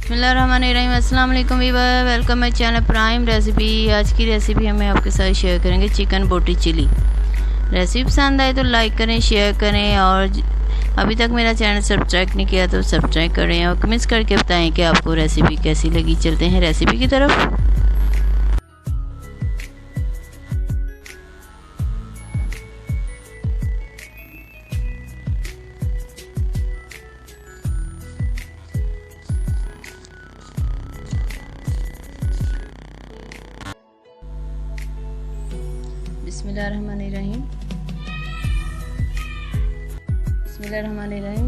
बिस्मिल्लाहिर्रहमानिर्रहीम। अस्सलाम वालेकुम viewer, welcome my channel prime recipe. आज की रेसिपी हमें आपके साथ शेयर करेंगे चिकन बोटी चिली। रेसिपी पसंद आए तो लाइक करें, शेयर करें और अभी तक मेरा चैनल सब्सक्राइब नहीं किया तो सब्सक्राइब करें और कमेंट्स करके बताएं कि आपको रेसिपी कैसी लगी। चलते हैं रेसिपी की तरफ। बिस्मिल्लाहिर्रहमानिर्रहीम।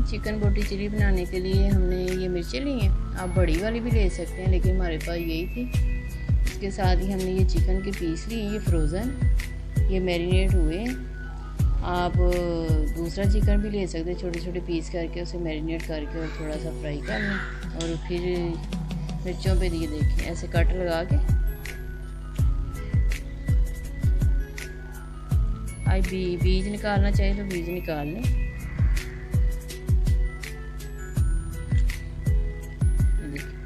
चिकन बोटी चिली बनाने के लिए हमने ये मिर्चें ली हैं। आप बड़ी वाली भी ले सकते हैं, लेकिन हमारे पास यही थी। इसके साथ ही हमने ये चिकन के पीस लिए, ये फ्रोज़न, ये मैरिनेट हुए। आप दूसरा चिकन भी ले सकते हैं, छोटे छोटे पीस करके उसे मैरिनेट करके और थोड़ा सा फ्राई कर लें। और फिर मिर्चों पे ये देखें ऐसे कट लगा के बीज निकालना चाहिए तो बीज निकाल लें।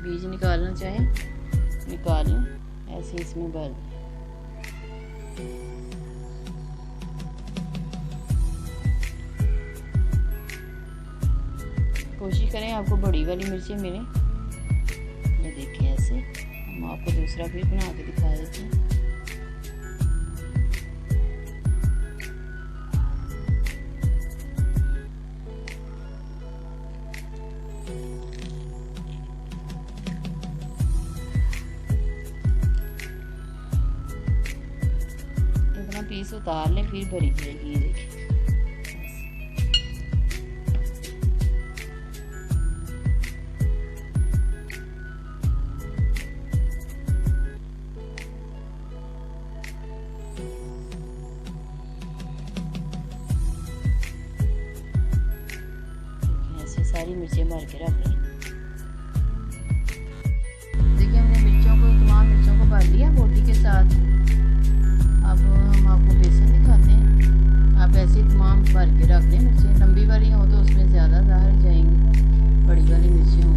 बीज निकालना चाहें निकाल लें, ऐसे इसमें भर दें। कोशिश करें आपको बड़ी वाली मिर्चें मिलें। ये देखिए ऐसे हम आपको दूसरा भी बना के दिखा देते हैं। पीस उतार लें, फिर भरी जाएगी। ये देखिए ऐसे सारी मिर्चें भर के रख लें। देखिए हमने तमाम मिर्चों को भर लिया बोटी के साथ। अब हम आपको बेसन दिखाते हैं। आप ऐसे तमाम भर के रख लें मिर्चें। लंबी वाली हो तो उसमें ज़्यादा ज़ाहिर जाएंगी, बड़ी वाली मिर्चें हों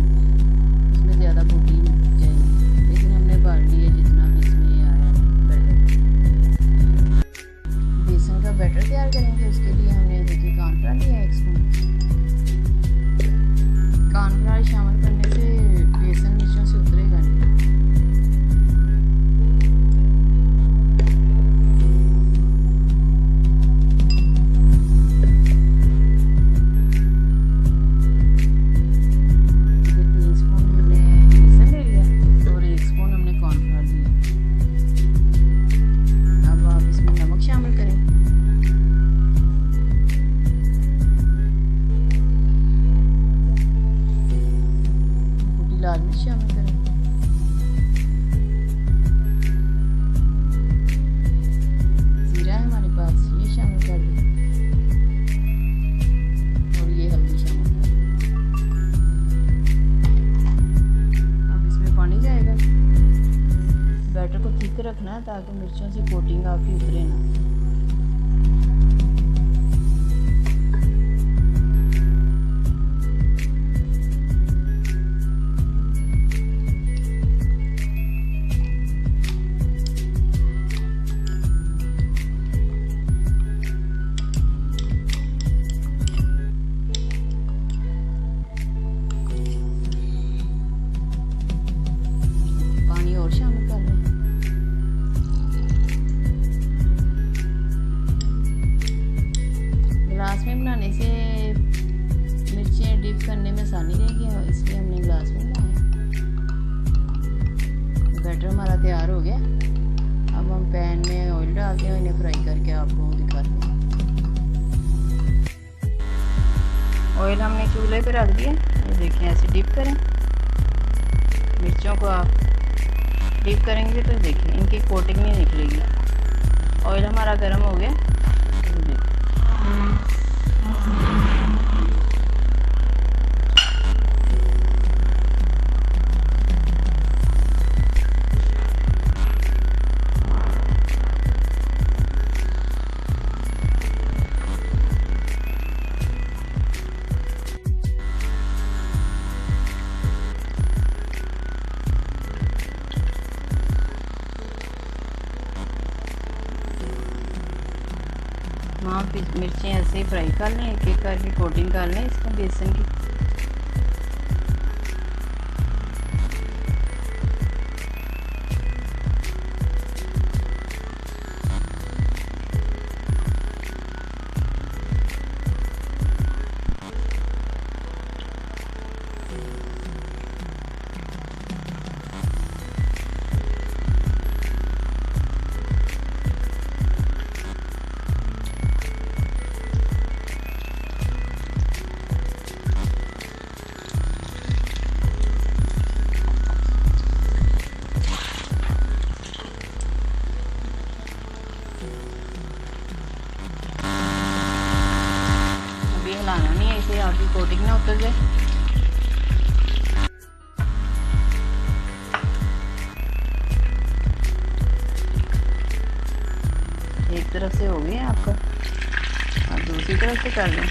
उसमें ज़्यादा बोटी जाएंगी। लेकिन हमने भर लिया जितना भी इसमें आया बैटर। बेसन का बैटर तैयार करेंगे। उसके लिए हमने देखिए कॉर्नफ्लावर लिया 1 स्पून। कॉर्नफ्लावर शामिल करने से बेसन मिर्चों से उतरेगा नहीं। लाल मिर्च शामिल करें। जीरा है हमारे पास, ये शामिल कर दें और ये हल्दी शामिल कर दें। अब इसमें पानी जाएगा। बैटर को थिक रखना है ताकि मिर्चों से कोटिंग आपकी उतरे ना। और शामिल कर लें। गिलास में बनाने से मिर्चें डिप करने में आसानी रहेगी, इसलिए हमने गिलास में बनाया। बैटर हमारा तैयार हो गया। अब हम पैन में ऑयल डालते हैं, इन्हें फ्राई करके आपको दिखाते हैं। ऑयल हमने चूल्हे पे रख दिया। ये देखिए ऐसे डिप करें मिर्चों को। आप डिप करेंगे तो देखिए इनकी कोटिंग नहीं निकलेगी। ऑयल हमारा गर्म हो गया। तमाम मिर्चें ऐसे ही फ्राई कर लें, एक एक करके कोटिंग कर लें इसका बेसन की। हिलाना नहीं है इसे, आपकी कोटिंग ना उतर जाए। एक तरफ से हो गया आपका, और दूसरी तरफ से कर लें।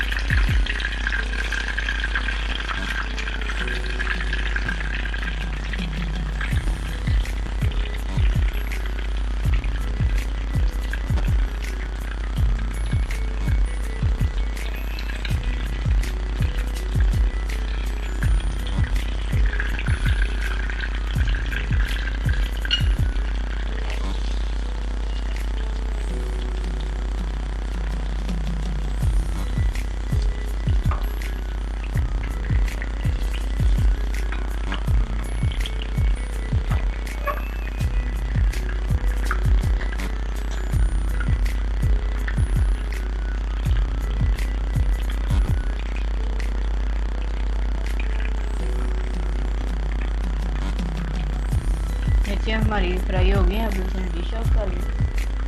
मिर्चें हमारी फ्राई हो गई हैं, अब इसे डिश आउट कर लें।